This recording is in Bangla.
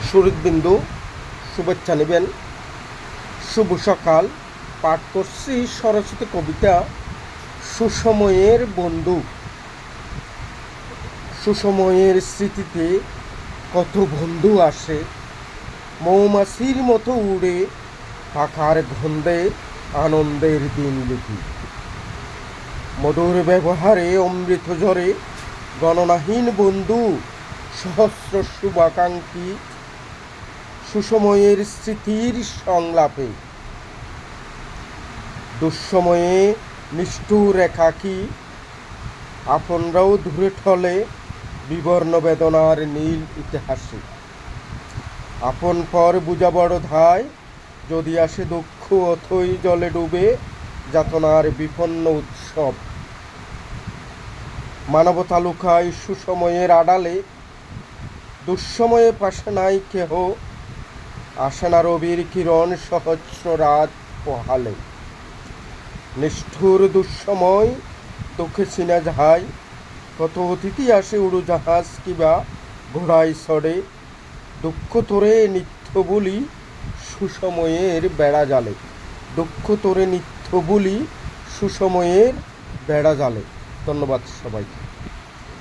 সুহৃদবিন্দু শুভেচ্ছা নেবেন। শুভ সকাল। পাঠ করছি সরস্বতী কবিতা সুসময়ের বন্ধু। সুসময়ের স্মৃতিতে কত বন্ধু আসে, মৌমাছির মতো উড়ে পাখার গন্ধে আনন্দের দিন লিখি। মধুর ব্যবহারে অমৃত ঝরে গণনাহীন বন্ধু, সহস্র শুভাকাঙ্ক্ষী সুসময়ের স্মৃতির সংলাপে। দুঃসময়ে নিষ্ঠুর একাকী আপনরাও দূরে ঠলে বিবর্ণ বেদনার নীল ইতিহাসে। আপন পর বুঝা বড় ধায়, যদি আসে দুঃখ অথই জলে ডুবে যাতনার বিপন্ন উৎসব। মানবতা লুকায় সুসময়ের আড়ালে, দুঃসময়ে পাশে নাই কেহ, আসে না রবির কিরণ সহস্র রাত পোহালে। নিষ্ঠুর দুঃসময় তোকে চিনা যায়, কত অতিথি আসে উড়োজাহাজ কিবা ঘোড়ায় চড়ে। দুঃখ তোরে নিত্য বলি সুসময়ের বেড়া জালে। দুঃখ তোরে নিত্য বলি সুসময়ের বেড়া জালে। ধন্যবাদ সবাইকে।